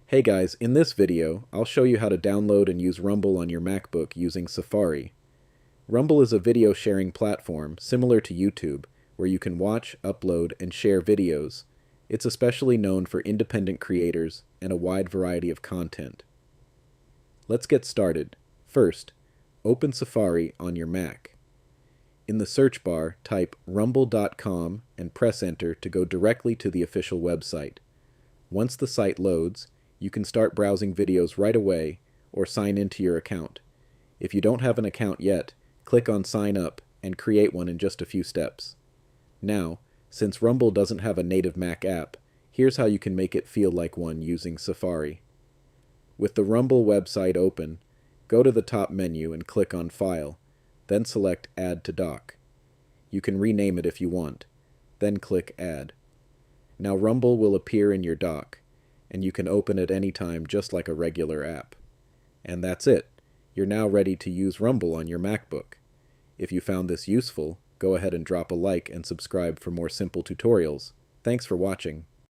Hey guys, in this video, I'll show you how to download and use Rumble on your MacBook using Safari. Rumble is a video sharing platform similar to YouTube, where you can watch, upload, and share videos. It's especially known for independent creators and a wide variety of content. Let's get started. First, open Safari on your Mac. In the search bar, type rumble.com and press enter to go directly to the official website. Once the site loads, you can start browsing videos right away or sign into your account. If you don't have an account yet, click on Sign Up and create one in just a few steps. Now, since Rumble doesn't have a native Mac app, here's how you can make it feel like one using Safari. With the Rumble website open, go to the top menu and click on File, then select Add to Dock. You can rename it if you want, then click Add. Now Rumble will appear in your dock, and you can open it anytime just like a regular app. And that's it. You're now ready to use Rumble on your MacBook. If you found this useful, go ahead and drop a like and subscribe for more simple tutorials. Thanks for watching.